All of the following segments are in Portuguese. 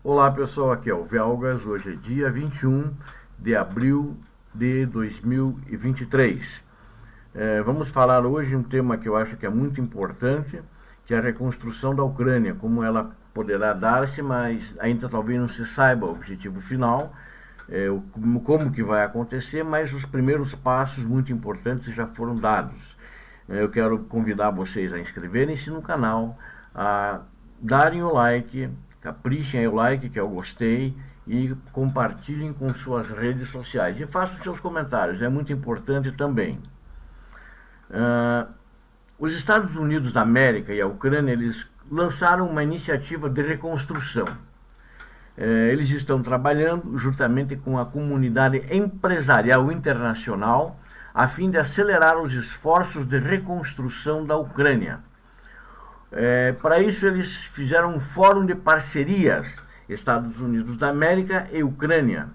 Olá pessoal, aqui é o Velgas, hoje é dia 21 de abril de 2023. Vamos falar hoje um tema que eu acho que é muito importante, que é a reconstrução da Ucrânia, como ela poderá dar-se, mas ainda talvez não se saiba o objetivo final, como que vai acontecer, mas os primeiros passos muito importantes já foram dados. Eu quero convidar vocês a inscreverem-se no canal, a darem o like, caprichem aí o like, que é o gostei, e compartilhem com suas redes sociais. E façam seus comentários, é muito importante também. Os Estados Unidos da América e a Ucrânia, eles lançaram uma iniciativa de reconstrução. Eles estão trabalhando juntamente com a comunidade empresarial internacional a fim de acelerar os esforços de reconstrução da Ucrânia. Para isso, eles fizeram um fórum de parcerias Estados Unidos da América e Ucrânia,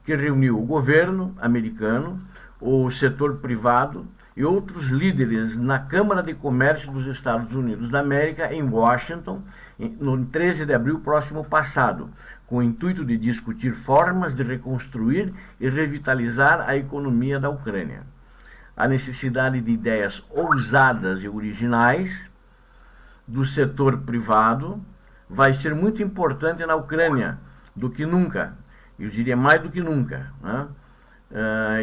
que reuniu o governo americano, o setor privado e outros líderes na Câmara de Comércio dos Estados Unidos da América, em Washington, no 13 de abril próximo passado, com o intuito de discutir formas de reconstruir e revitalizar a economia da Ucrânia. A necessidade de ideias ousadas e originais do setor privado vai ser muito importante na Ucrânia, do que nunca, eu diria mais do que nunca, né?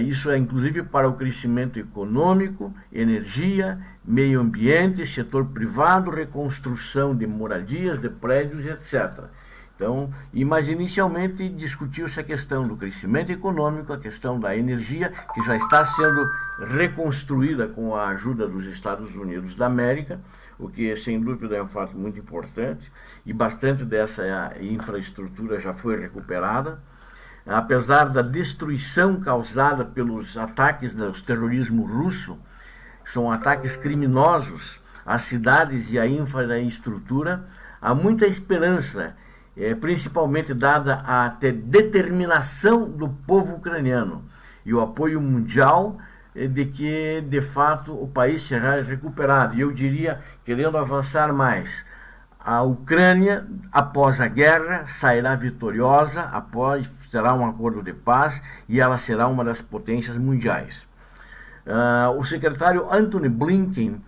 Isso é inclusive para o crescimento econômico, energia, meio ambiente, setor privado, reconstrução de moradias, de prédios, etc. Então, mas inicialmente discutiu-se a questão do crescimento econômico, a questão da energia, que já está sendo reconstruída com a ajuda dos Estados Unidos da América, o que sem dúvida é um fato muito importante, e bastante dessa infraestrutura já foi recuperada. Apesar da destruição causada pelos ataques do terrorismo russo, são ataques criminosos às cidades e à infraestrutura, há muita esperança, principalmente dada a determinação do povo ucraniano e o apoio mundial de que, de fato, o país será recuperado. E eu diria, querendo avançar mais, a Ucrânia, após a guerra, sairá vitoriosa, será um acordo de paz e ela será uma das potências mundiais. O secretário Antony Blinken,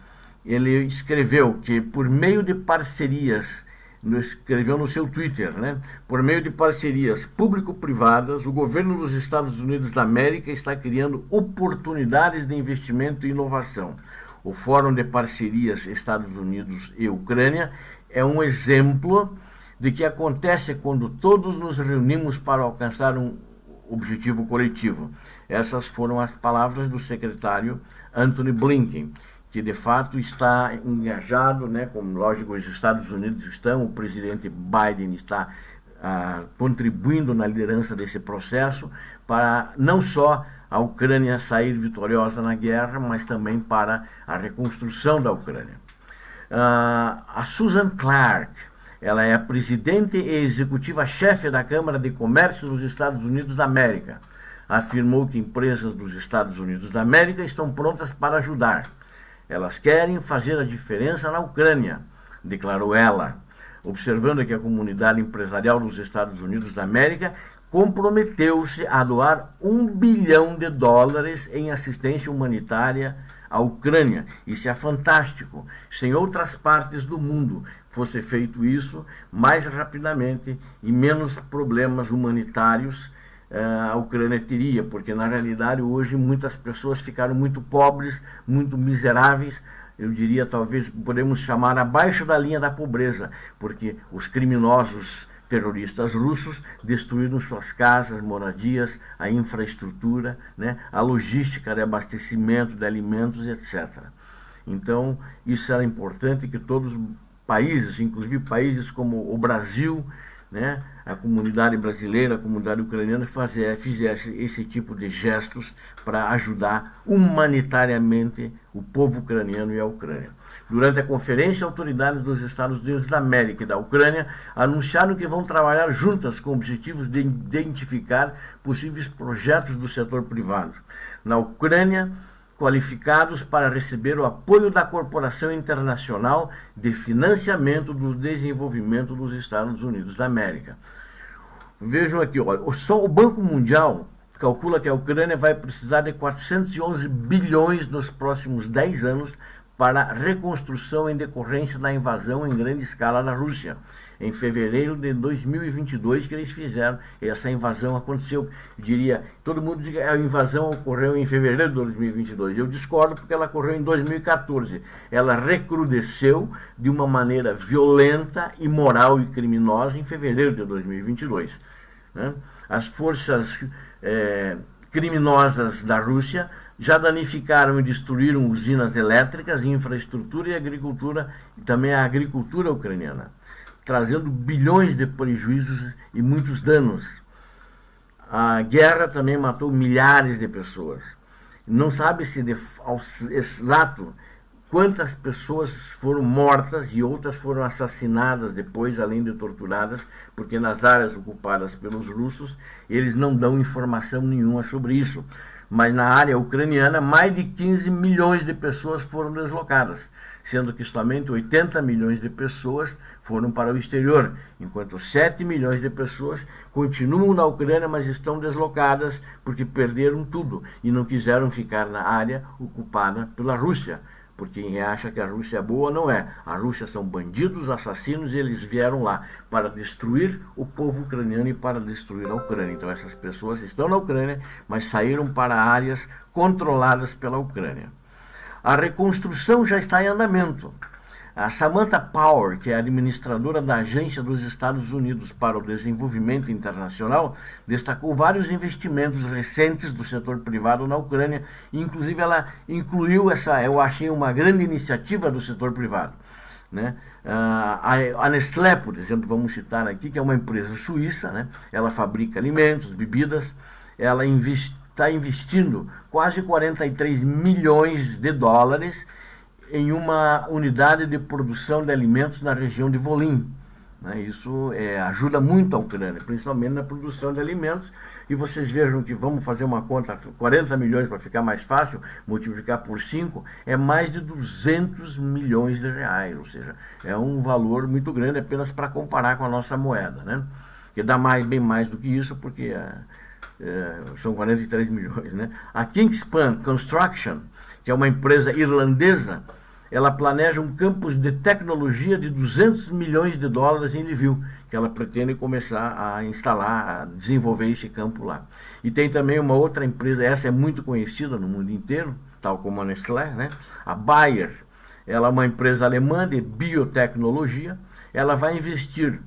ele escreveu que por meio de parcerias, escreveu no seu Twitter, né? Por meio de parcerias público-privadas, o governo dos Estados Unidos da América está criando oportunidades de investimento e inovação. O Fórum de Parcerias Estados Unidos e Ucrânia é um exemplo de que acontece quando todos nos reunimos para alcançar um objetivo coletivo. Essas foram as palavras do secretário Antony Blinken, que de fato está engajado, né, como lógico os Estados Unidos estão, o presidente Biden está contribuindo na liderança desse processo para não só a Ucrânia sair vitoriosa na guerra, mas também para a reconstrução da Ucrânia. A Susan Clark, ela é a presidente e executiva-chefe da Câmara de Comércio dos Estados Unidos da América. Afirmou que empresas dos Estados Unidos da América estão prontas para ajudar. Elas querem fazer a diferença na Ucrânia, declarou ela, observando que a comunidade empresarial dos Estados Unidos da América comprometeu-se a doar $1 bilhão em assistência humanitária à Ucrânia. Isso é fantástico. Se em outras partes do mundo fosse feito isso mais rapidamente e menos problemas humanitários a Ucrânia teria, porque na realidade hoje muitas pessoas ficaram muito pobres, muito miseráveis, eu diria talvez podemos chamar abaixo da linha da pobreza, porque os criminosos terroristas russos destruíram suas casas, moradias, a infraestrutura, né, a logística de abastecimento de alimentos, etc. Então, isso era importante que todos os países, inclusive países como o Brasil, né, a comunidade brasileira, a comunidade ucraniana fizesse esse tipo de gestos para ajudar humanitariamente o povo ucraniano e a Ucrânia. Durante a conferência, autoridades dos Estados Unidos da América e da Ucrânia anunciaram que vão trabalhar juntas com objetivos de identificar possíveis projetos do setor privado na Ucrânia, qualificados para receber o apoio da Corporação Internacional de Financiamento do Desenvolvimento dos Estados Unidos da América. Vejam aqui, olha, só o Banco Mundial calcula que a Ucrânia vai precisar de 411 bilhões nos próximos 10 anos para a reconstrução em decorrência da invasão em grande escala da Rússia. Em fevereiro de 2022 que eles fizeram, essa invasão aconteceu. Eu diria, todo mundo diz que a invasão ocorreu em fevereiro de 2022. Eu discordo porque ela ocorreu em 2014. Ela recrudesceu de uma maneira violenta, imoral e criminosa em fevereiro de 2022. Né? As forças criminosas da Rússia já danificaram e destruíram usinas elétricas, infraestrutura e agricultura, e também a agricultura ucraniana, trazendo bilhões de prejuízos e muitos danos. A guerra também matou milhares de pessoas. Não sabe-se ao exato quantas pessoas foram mortas e outras foram assassinadas depois, além de torturadas, porque nas áreas ocupadas pelos russos, eles não dão informação nenhuma sobre isso. Mas na área ucraniana, mais de 15 milhões de pessoas foram deslocadas, sendo que somente 80 milhões de pessoas foram para o exterior, enquanto 7 milhões de pessoas continuam na Ucrânia, mas estão deslocadas porque perderam tudo e não quiseram ficar na área ocupada pela Rússia. Porque quem acha que a Rússia é boa, não é. A Rússia são bandidos, assassinos, e eles vieram lá para destruir o povo ucraniano e para destruir a Ucrânia. Então essas pessoas estão na Ucrânia, mas saíram para áreas controladas pela Ucrânia. A reconstrução já está em andamento. A Samantha Power, que é administradora da Agência dos Estados Unidos para o Desenvolvimento Internacional, destacou vários investimentos recentes do setor privado na Ucrânia. Inclusive, ela incluiu eu achei uma grande iniciativa do setor privado. Né? A Nestlé, por exemplo, vamos citar aqui, que é uma empresa suíça, né? Ela fabrica alimentos, bebidas, ela está investindo quase 43 milhões de dólares em uma unidade de produção de alimentos na região de Volyn. Isso ajuda muito a Ucrânia, principalmente na produção de alimentos. E vocês vejam que, vamos fazer uma conta, 40 milhões para ficar mais fácil, multiplicar por 5, é mais de 200 milhões de reais. Ou seja, é um valor muito grande apenas para comparar com a nossa moeda. Né? Que dá bem mais do que isso, porque são 43 milhões. Né? A Kingspan Construction, que é uma empresa irlandesa, ela planeja um campus de tecnologia de 200 milhões de dólares em Lviv, que ela pretende começar a instalar, a desenvolver esse campo lá. E tem também uma outra empresa, essa é muito conhecida no mundo inteiro, tal como a Nestlé, né? A Bayer. Ela é uma empresa alemã de biotecnologia. Ela vai investir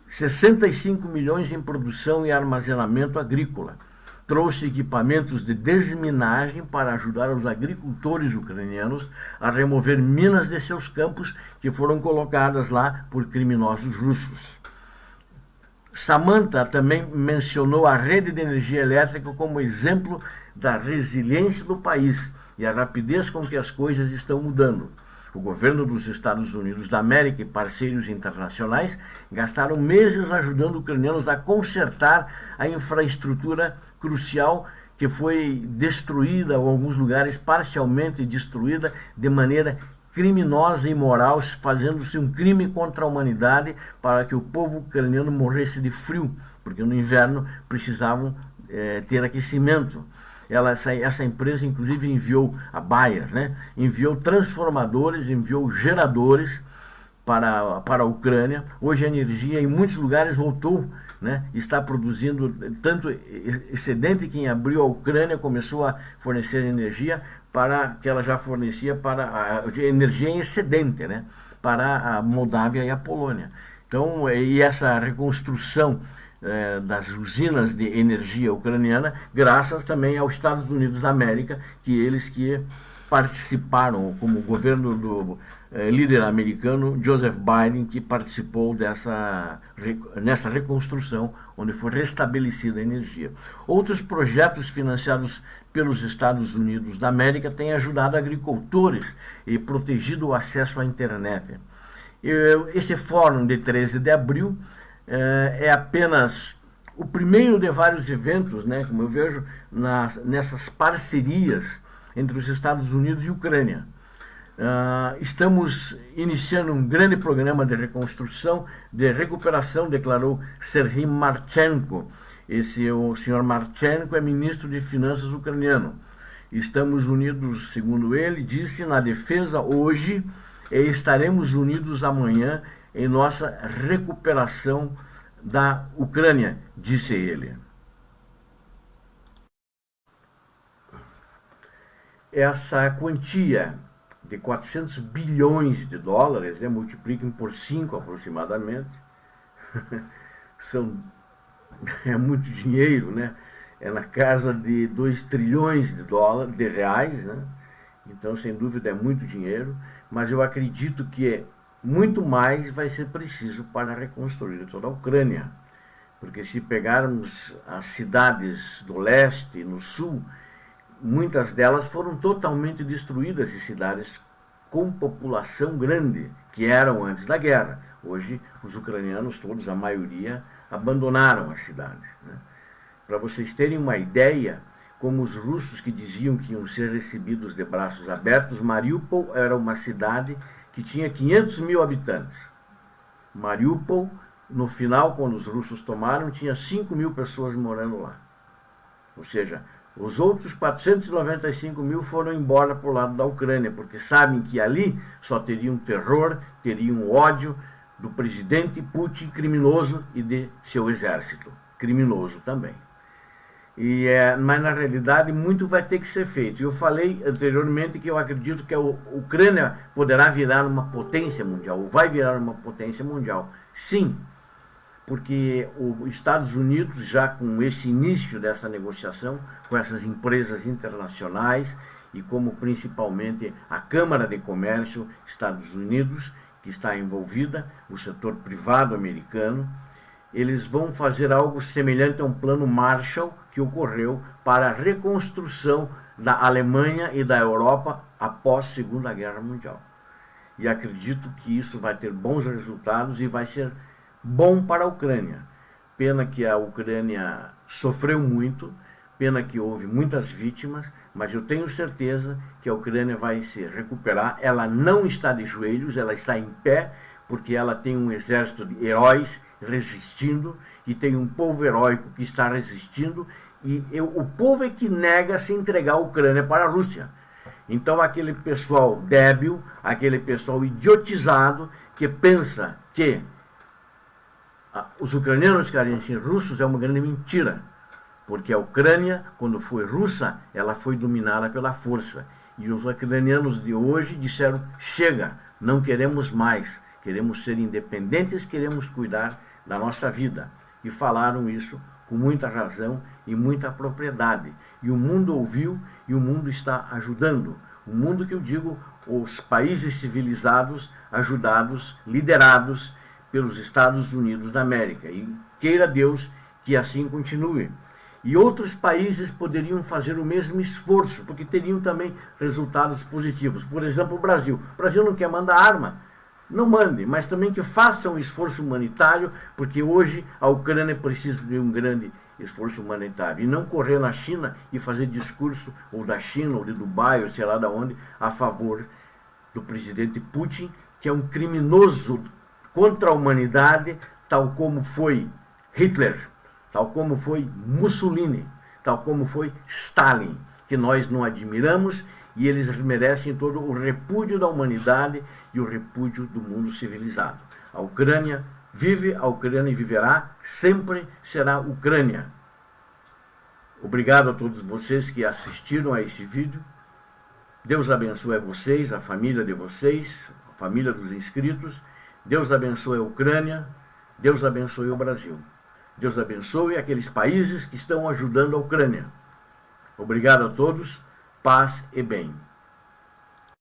65 milhões em produção e armazenamento agrícola. Trouxe equipamentos de desminagem para ajudar os agricultores ucranianos a remover minas de seus campos que foram colocadas lá por criminosos russos. Samantha também mencionou a rede de energia elétrica como exemplo da resiliência do país e a rapidez com que as coisas estão mudando. O governo dos Estados Unidos da América e parceiros internacionais gastaram meses ajudando ucranianos a consertar a infraestrutura crucial que foi destruída, ou em alguns lugares parcialmente destruída, de maneira criminosa e imoral, fazendo-se um crime contra a humanidade para que o povo ucraniano morresse de frio, porque no inverno precisavam ter aquecimento. Essa empresa, inclusive, enviou a Bayer, né? Enviou transformadores, enviou geradores para a Ucrânia. Hoje a energia em muitos lugares voltou, né? Está produzindo tanto excedente que em abril a Ucrânia começou a fornecer energia para que ela já fornecia para a energia em excedente, né? Para a Moldávia e a Polônia. Então, e essa reconstrução das usinas de energia ucraniana, graças também aos Estados Unidos da América, que eles que participaram, como o governo do líder americano Joseph Biden, que participou nessa reconstrução, onde foi restabelecida a energia. Outros projetos financiados pelos Estados Unidos da América têm ajudado agricultores e protegido o acesso à internet. Esse fórum de 13 de abril é apenas o primeiro de vários eventos, né, como eu vejo, nessas parcerias entre os Estados Unidos e Ucrânia. Estamos iniciando um grande programa de reconstrução, de recuperação, declarou Serhiy Marchenko. O senhor Marchenko é ministro de Finanças ucraniano. Estamos unidos, segundo ele, disse, na defesa hoje e estaremos unidos amanhã em nossa recuperação da Ucrânia, disse ele. Essa quantia de 400 bilhões de dólares, multipliquem por 5 aproximadamente, é muito dinheiro, né? É na casa de 2 trilhões de reais, né? Então, sem dúvida, é muito dinheiro, mas eu acredito que muito mais vai ser preciso para reconstruir toda a Ucrânia, porque se pegarmos as cidades do leste e no sul, muitas delas foram totalmente destruídas, e cidades com população grande, que eram antes da guerra. Hoje, os ucranianos todos, a maioria, abandonaram a cidade, né? Para vocês terem uma ideia, como os russos que diziam que iam ser recebidos de braços abertos, Mariupol era uma cidade que tinha 500 mil habitantes. Mariupol, no final, quando os russos tomaram, tinha 5 mil pessoas morando lá. Ou seja, os outros 495 mil foram embora para o lado da Ucrânia, porque sabem que ali só teriam terror, teriam ódio do presidente Putin, criminoso, e de seu exército, criminoso também. Mas na realidade muito vai ter que ser feito. Eu falei anteriormente que eu acredito que a Ucrânia poderá virar uma potência mundial, ou vai virar uma potência mundial. Sim, porque os Estados Unidos, já com esse início dessa negociação, com essas empresas internacionais, e como principalmente a Câmara de Comércio Estados Unidos, que está envolvida, o setor privado americano, eles vão fazer algo semelhante a um plano Marshall que ocorreu para a reconstrução da Alemanha e da Europa após a Segunda Guerra Mundial. E acredito que isso vai ter bons resultados e vai ser bom para a Ucrânia. Pena que a Ucrânia sofreu muito, pena que houve muitas vítimas, mas eu tenho certeza que a Ucrânia vai se recuperar. Ela não está de joelhos, ela está em pé, porque ela tem um exército de heróis resistindo, e tem um povo heróico que está resistindo, e o povo é que nega se entregar a Ucrânia para a Rússia. Então aquele pessoal débil, aquele pessoal idiotizado, que pensa que os ucranianos querem ser russos, é uma grande mentira, porque a Ucrânia, quando foi russa, ela foi dominada pela força, e os ucranianos de hoje disseram, chega, não queremos mais, queremos ser independentes, queremos cuidar da nossa vida. E falaram isso com muita razão e muita propriedade. E o mundo ouviu, e o mundo está ajudando. O mundo que eu digo, os países civilizados, ajudados, liderados pelos Estados Unidos da América. E queira Deus que assim continue. E outros países poderiam fazer o mesmo esforço, porque teriam também resultados positivos. Por exemplo, o Brasil. O Brasil não quer mandar arma. Não mande, mas também que faça um esforço humanitário, porque hoje a Ucrânia precisa de um grande esforço humanitário. E não correr na China e fazer discurso, ou da China, ou de Dubai, ou sei lá de onde, a favor do presidente Putin, que é um criminoso contra a humanidade, tal como foi Hitler, tal como foi Mussolini, tal como foi Stalin, que nós não admiramos, e eles merecem todo o repúdio da humanidade e o repúdio do mundo civilizado. A Ucrânia vive, a Ucrânia viverá, sempre será Ucrânia. Obrigado a todos vocês que assistiram a esse vídeo. Deus abençoe a vocês, a família de vocês, a família dos inscritos. Deus abençoe a Ucrânia, Deus abençoe o Brasil. Deus abençoe aqueles países que estão ajudando a Ucrânia. Obrigado a todos, paz e bem.